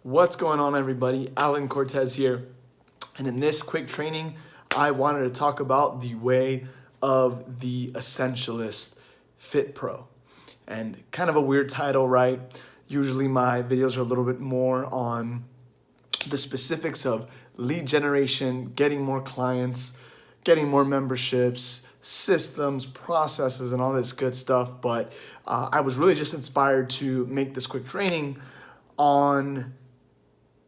What's going on, everybody? Alan Cortez here. And in this quick training, I wanted to talk about the way of the essentialist FitPro. And kind of a weird title, right? Usually my videos are a little bit more on the specifics of lead generation, getting more clients, getting more memberships, systems, processes, and all this good stuff. But I was really just inspired to make this quick training on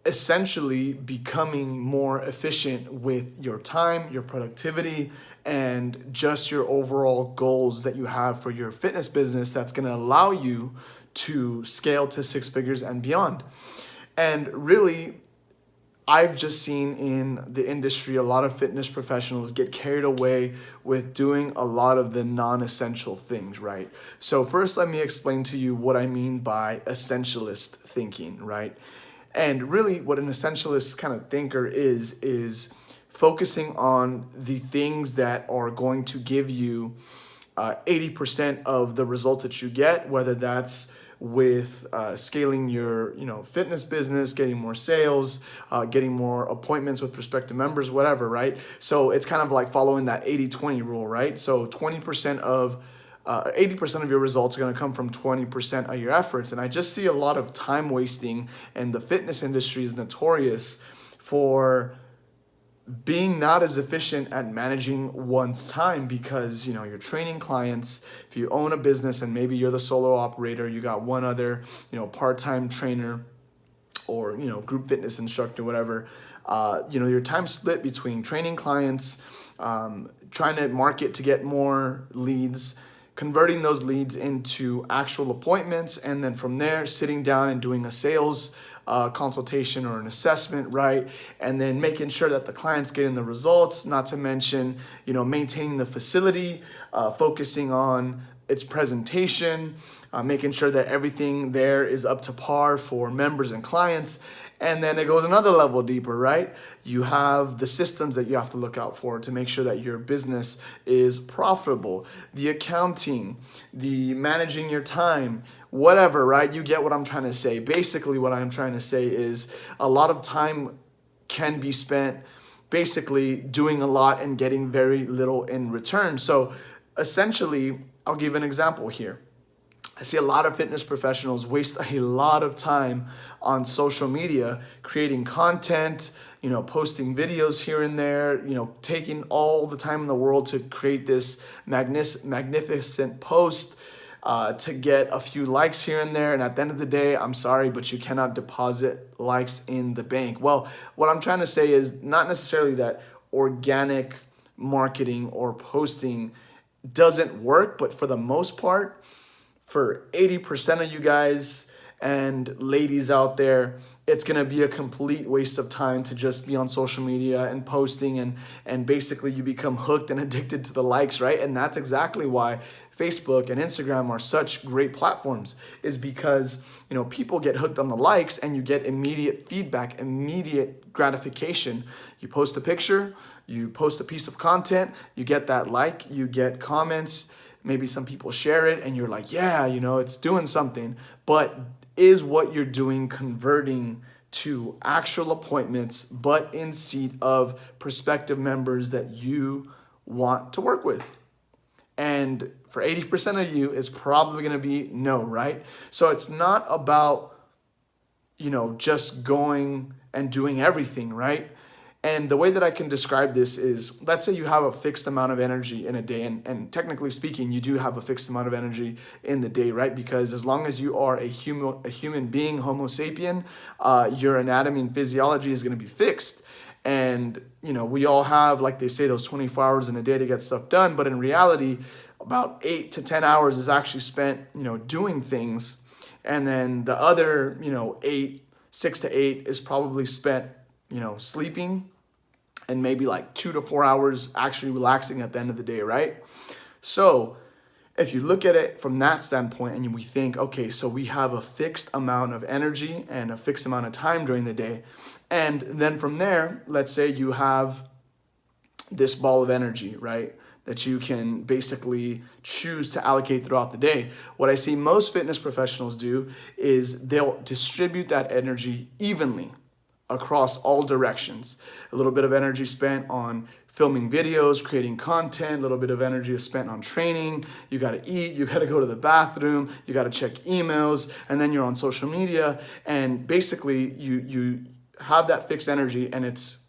essentially becoming more efficient with your time, your productivity, and just your overall goals that you have for your fitness business that's going to allow you to scale to six figures and beyond. And really, I've just seen in the industry a lot of fitness professionals get carried away with doing a lot of the non-essential things, right? So first, let me explain to you what I mean by essentialist thinking, right? And really what an essentialist kind of thinker is focusing on the things that are going to give you 80% of the result that you get, whether that's with scaling your fitness business, getting more sales, getting more appointments with prospective members, whatever, right? So it's kind of like following that 80-20 rule, right? So 80% of your results are going to come from 20% of your efforts. And I just see a lot of time wasting, and the fitness industry is notorious for being not as efficient at managing one's time because you're training clients. If you own a business and maybe you're the solo operator, you got one other part-time trainer or group fitness instructor, whatever, your time split between training clients, trying to market to get more leads, converting those leads into actual appointments, and then from there sitting down and doing a sales consultation or an assessment, right? And then making sure that the client's getting the results, not to mention maintaining the facility, focusing on its presentation, making sure that everything there is up to par for members and clients. And then it goes another level deeper, right? You have the systems that you have to look out for to make sure that your business is profitable, the accounting, the managing your time, whatever, right? You get what I'm trying to say. Basically, what I'm trying to say is a lot of time can be spent basically doing a lot and getting very little in return. So essentially, I'll give an example here. I see a lot of fitness professionals waste a lot of time on social media, creating content, posting videos here and there, taking all the time in the world to create this magnificent post to get a few likes here and there. And at the end of the day, I'm sorry, but you cannot deposit likes in the bank. Well, what I'm trying to say is not necessarily that organic marketing or posting doesn't work, but for the most part, for 80% of you guys and ladies out there, it's gonna be a complete waste of time to just be on social media and posting, and basically you become hooked and addicted to the likes, right? And that's exactly why Facebook and Instagram are such great platforms, is because people get hooked on the likes and you get immediate feedback, immediate gratification. You post a picture, you post a piece of content, you get that like, you get comments, maybe some people share it and you're like, yeah, it's doing something. But is what you're doing converting to actual appointments, but in seat of prospective members that you want to work with? And for 80% of you, it's probably going to be no, right? So it's not about, just going and doing everything, right? And the way that I can describe this is, let's say you have a fixed amount of energy in a day, and technically speaking, you do have a fixed amount of energy in the day, right? Because as long as you are a human being, Homo sapien, your anatomy and physiology is going to be fixed. And, we all have, like they say, those 24 hours in a day to get stuff done. But in reality, about 8 to 10 hours is actually spent, doing things. And then the other, 6 to 8 is probably spent sleeping, and maybe like 2 to 4 hours actually relaxing at the end of the day, right? So if you look at it from that standpoint and we think, okay, so we have a fixed amount of energy and a fixed amount of time during the day. And then from there, let's say you have this ball of energy, right? that you can basically choose to allocate throughout the day. What I see most fitness professionals do is they'll distribute that energy evenly across all directions. A little bit of energy spent on filming videos, creating content, a little bit of energy is spent on training. You got to eat, you got to go to the bathroom, you got to check emails, and then you're on social media. And basically you have that fixed energy and it's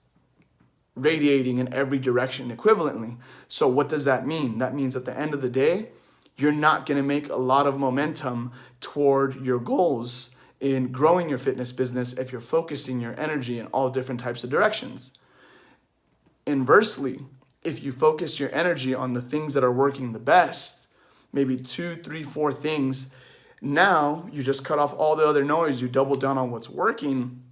radiating in every direction equivalently. So what does that mean? That means at the end of the day, you're not going to make a lot of momentum toward your goals in growing your fitness business if you're focusing your energy in all different types of directions. Inversely, if you focus your energy on the things that are working the best, maybe 2, 3, 4 things, now you just cut off all the other noise, you double down on what's working.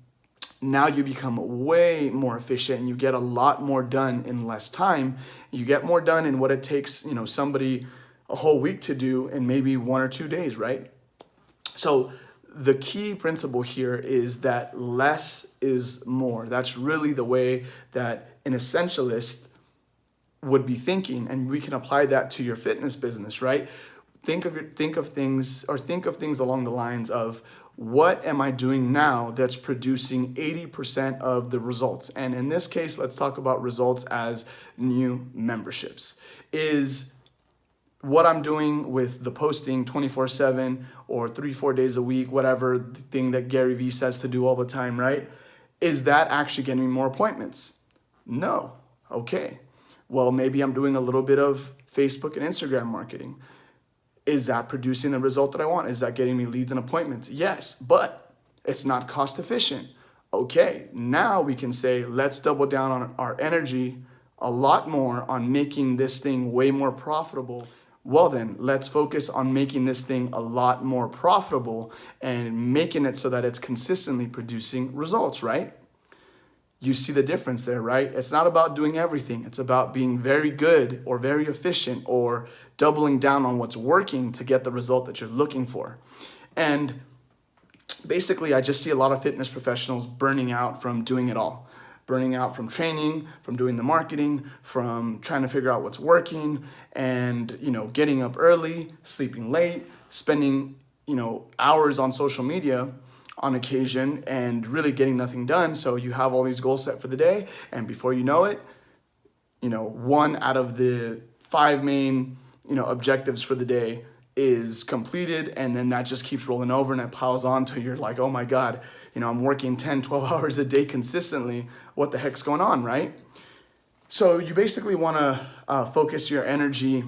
Now you become way more efficient and you get a lot more done in less time. You get more done in what it takes, somebody a whole week to do in maybe 1 or 2 days, right? So the key principle here is that less is more. That's really the way that an essentialist would be thinking, and we can apply that to your fitness business, right? Think of things along the lines of, what am I doing now that's producing 80% of the results? And in this case, let's talk about results as new memberships. Is what I'm doing with the posting 24/7 or 3-4 days a week, whatever the thing that Gary Vee says to do all the time, right? Is that actually getting me more appointments? No. Okay. Well, maybe I'm doing a little bit of Facebook and Instagram marketing. Is that producing the result that I want? Is that getting me leads and appointments? Yes, but it's not cost efficient. Okay, now we can say, let's double down on our energy a lot more on making this thing way more profitable. Well then, let's focus on making this thing a lot more profitable and making it so that it's consistently producing results, right? You see the difference there, right? It's not about doing everything. It's about being very good or very efficient or doubling down on what's working to get the result that you're looking for. And basically, I just see a lot of fitness professionals burning out from doing it all. Burning out from training, from doing the marketing, from trying to figure out what's working, and getting up early, sleeping late, spending hours on social media on occasion and really getting nothing done. So you have all these goals set for the day, and before you know it, 1 out of the 5 main objectives for the day is completed, and then that just keeps rolling over and it piles on till you're like, oh my God, I'm working 10, 12 hours a day consistently. What the heck's going on, right? So you basically want to focus your energy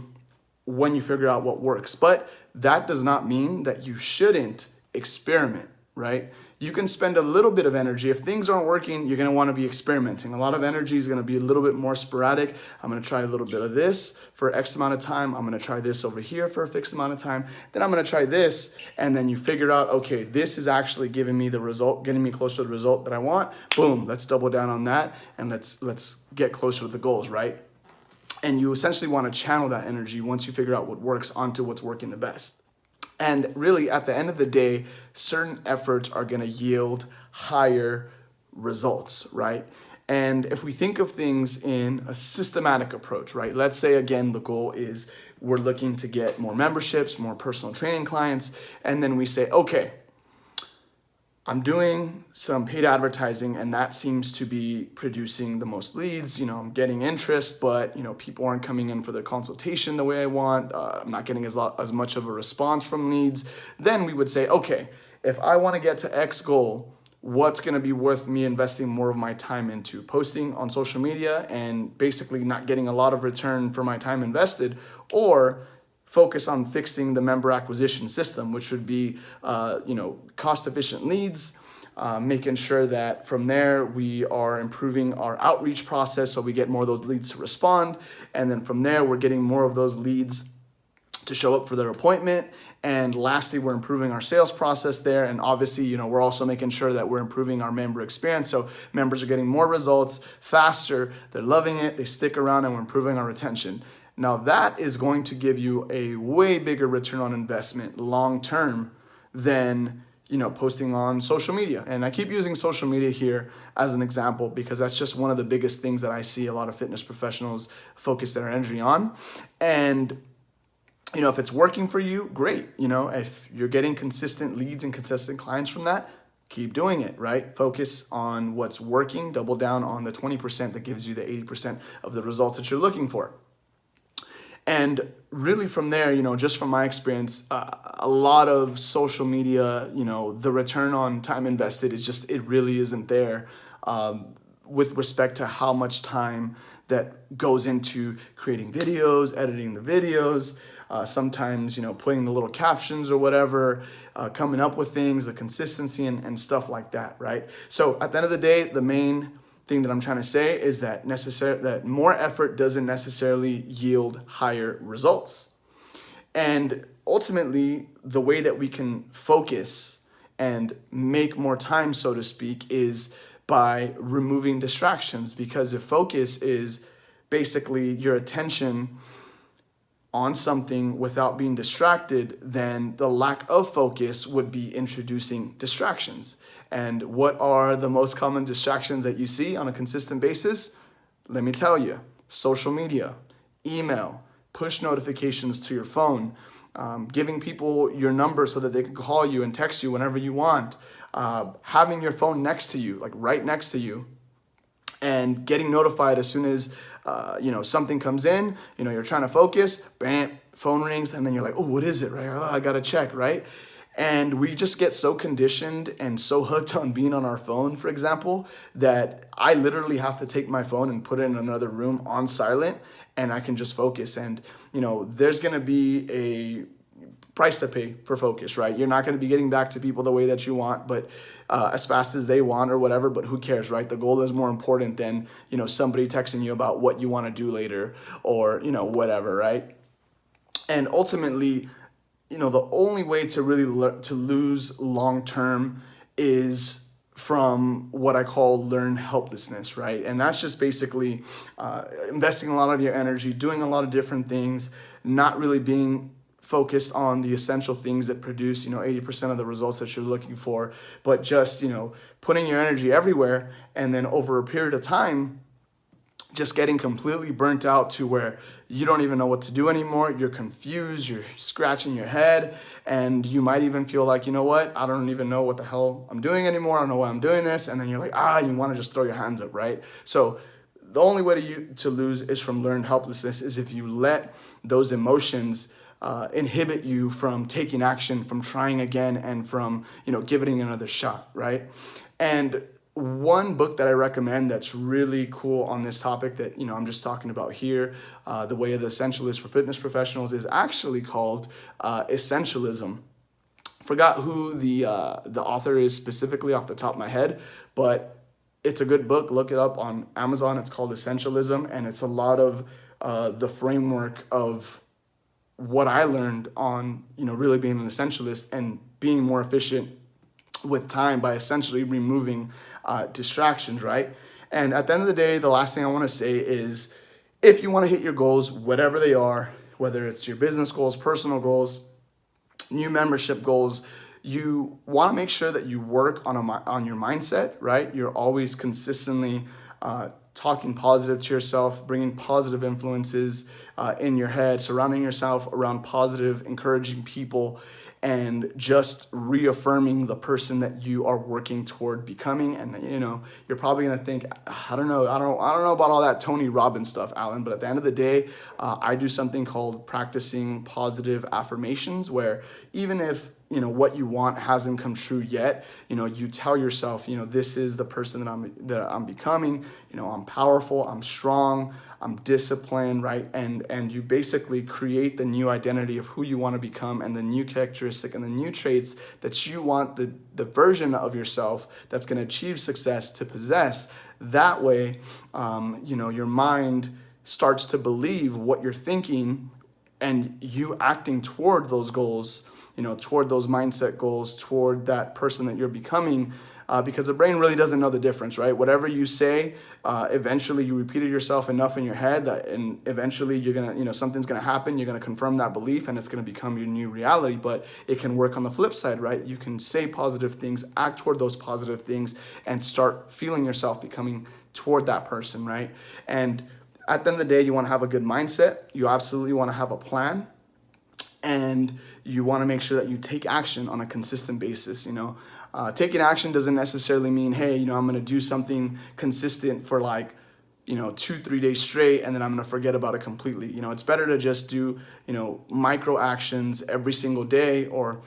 when you figure out what works, but that does not mean that you shouldn't experiment, right? You can spend a little bit of energy. If things aren't working, you're going to want to be experimenting. A lot of energy is going to be a little bit more sporadic. I'm going to try a little bit of this for X amount of time. I'm going to try this over here for a fixed amount of time. Then I'm going to try this. And then you figure out, okay, this is actually giving me the result, getting me closer to the result that I want. Boom, let's double down on that. And let's get closer to the goals, right? And you essentially want to channel that energy once you figure out what works onto what's working the best. And really, at the end of the day, certain efforts are going to yield higher results, right? And if we think of things in a systematic approach, right? Let's say, again, the goal is we're looking to get more memberships, more personal training clients. And then we say, okay, I'm doing some paid advertising and that seems to be producing the most leads. I'm getting interest, but people aren't coming in for their consultation the way I want. I'm not getting as much of a response from leads. Then we would say, okay, if I want to get to X goal, what's going to be worth me investing more of my time into? Posting on social media and basically not getting a lot of return for my time invested, or focus on fixing the member acquisition system, which would be, cost-efficient leads, making sure that from there we are improving our outreach process so we get more of those leads to respond. And then from there, we're getting more of those leads to show up for their appointment. And lastly, we're improving our sales process there. And obviously, we're also making sure that we're improving our member experience. So members are getting more results faster. They're loving it. They stick around, and we're improving our retention. Now that is going to give you a way bigger return on investment long-term than, posting on social media. And I keep using social media here as an example because that's just one of the biggest things that I see a lot of fitness professionals focus their energy on. And if it's working for you, great. If you're getting consistent leads and consistent clients from that, keep doing it, right? Focus on what's working, double down on the 20% that gives you the 80% of the results that you're looking for. And really from there, just from my experience, a lot of social media, the return on time invested it really isn't there with respect to how much time that goes into creating videos, editing the videos, sometimes, putting the little captions or whatever, coming up with things, the consistency and stuff like that, right? So at the end of the day, the main thing that I'm trying to say is that that more effort doesn't necessarily yield higher results. And ultimately, the way that we can focus and make more time, so to speak, is by removing distractions. Because if focus is basically your attention on something without being distracted, then the lack of focus would be introducing distractions. And what are the most common distractions that you see on a consistent basis? Let me tell you: social media, email, push notifications to your phone, giving people your number so that they can call you and text you whenever you want, having your phone next to you, like right next to you, and getting notified as soon as something comes in. You're trying to focus, bam, phone rings, and then you're like, oh, what is it, right? Oh, I gotta check, right? And we just get so conditioned and so hooked on being on our phone, for example, that I literally have to take my phone and put it in another room on silent, and I can just focus. And there's gonna be a price to pay for focus, right? You're not going to be getting back to people the way that you want, but as fast as they want or whatever, but who cares, right? The goal is more important than, somebody texting you about what you want to do later or, whatever, right? And ultimately, the only way to really to lose long-term is from what I call learned helplessness, right? And that's just basically investing a lot of your energy, doing a lot of different things, not really being focused on the essential things that produce, 80% of the results that you're looking for, but just, putting your energy everywhere. And then over a period of time, just getting completely burnt out to where you don't even know what to do anymore. You're confused, you're scratching your head, and you might even feel like, I don't even know what the hell I'm doing anymore. I don't know why I'm doing this. And then you're like, you want to just throw your hands up, right? So the only way to lose is from learned helplessness, is if you let those emotions inhibit you from taking action, from trying again, and from, giving it another shot, right? And one book that I recommend that's really cool on this topic that, I'm just talking about here, The Way of the Essentialist for fitness professionals, is actually called Essentialism. Forgot who the author is specifically off the top of my head, but it's a good book. Look it up on Amazon. It's called Essentialism, and it's a lot of the framework of what I learned on, really being an essentialist and being more efficient with time by essentially removing distractions, right? And at the end of the day, the last thing I want to say is, if you want to hit your goals, whatever they are, whether it's your business goals, personal goals, new membership goals, you want to make sure that you work on your mindset, right? You're always consistently talking positive to yourself, bringing positive influences in your head, surrounding yourself around positive, encouraging people, and just reaffirming the person that you are working toward becoming. And you're probably gonna think, I don't know about all that Tony Robbins stuff, Alan. But at the end of the day, I do something called practicing positive affirmations, where even if what you want hasn't come true yet, you tell yourself, this is the person that I'm becoming. I'm powerful, I'm strong, I'm disciplined, right? And you basically create the new identity of who you want to become, and the new characteristic and the new traits that you want the version of yourself that's going to achieve success to possess. That way, your mind starts to believe what you're thinking, and you acting toward those goals toward those mindset goals, toward that person that you're becoming. Because the brain really doesn't know the difference, right? Whatever you say, eventually you repeat it yourself enough in your head and eventually you're gonna, something's gonna happen. You're gonna confirm that belief, and it's gonna become your new reality. But it can work on the flip side, right? You can say positive things, act toward those positive things, and start feeling yourself becoming toward that person, right? And at the end of the day, you want to have a good mindset. You absolutely want to have a plan, and you want to make sure that you take action on a consistent basis. Taking action doesn't necessarily mean, hey, I'm going to do something consistent for 2-3 days straight, and then I'm going to forget about it completely. It's better to just do, micro actions every single day, or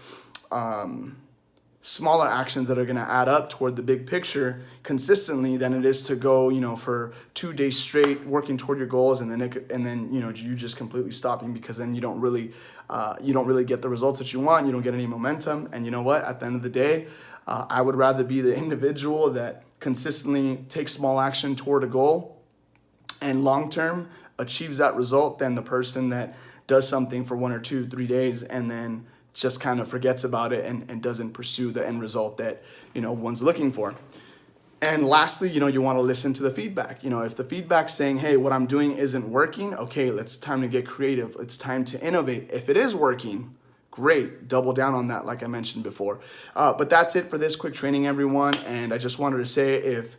smaller actions that are going to add up toward the big picture consistently, than it is to go, for 2 days straight working toward your goals, and then you just completely stopping, because then you don't really get the results that you want. You don't get any momentum. And you know what? At the end of the day, I would rather be the individual that consistently takes small action toward a goal and long term achieves that result, than the person that does something for 1 or 2, 3 days and then just kind of forgets about it and doesn't pursue the end result that one's looking for. And lastly, you want to listen to the feedback. If the feedback's saying, hey, what I'm doing isn't working, okay, it's time to get creative. It's time to innovate. If it is working, great, double down on that, like I mentioned before. But that's it for this quick training, everyone. And I just wanted to say, if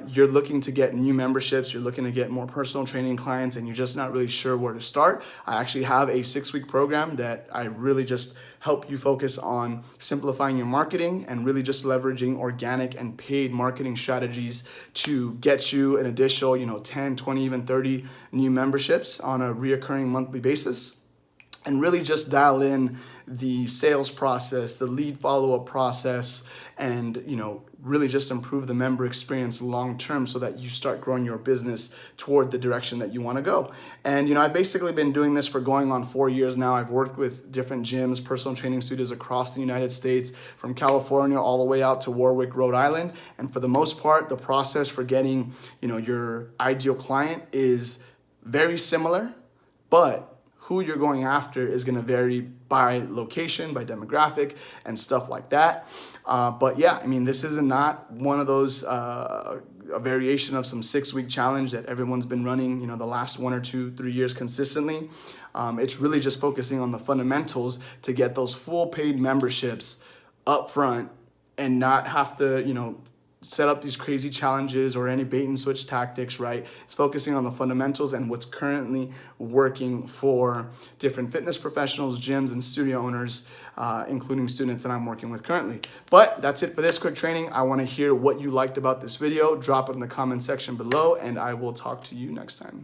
you're looking to get new memberships, you're looking to get more personal training clients, and you're just not really sure where to start, I actually have a 6-week program that I really just help you focus on simplifying your marketing and really just leveraging organic and paid marketing strategies to get you an additional, 10, 20, even 30 new memberships on a reoccurring monthly basis. And really just dial in the sales process, the lead follow-up process, and really just improve the member experience long term, so that you start growing your business toward the direction that you want to go. And I've basically been doing this for going on 4 years now. I've worked with different gyms, personal training studios across the United States, from California all the way out to Warwick, Rhode Island. And for the most part, the process for getting your ideal client is very similar, but who you're going after is going to vary by location, by demographic, and stuff like that. But yeah, this is not one of those, a variation of some 6-week challenge that everyone's been running, the last 1 or 2, 3 years consistently. It's really just focusing on the fundamentals to get those full paid memberships up front and not have to, set up these crazy challenges or any bait and switch tactics, right? It's focusing on the fundamentals and what's currently working for different fitness professionals, gyms, and studio owners, including students that I'm working with currently. But that's it for this quick training. I want to hear what you liked about this video. Drop it in the comment section below, and I will talk to you next time.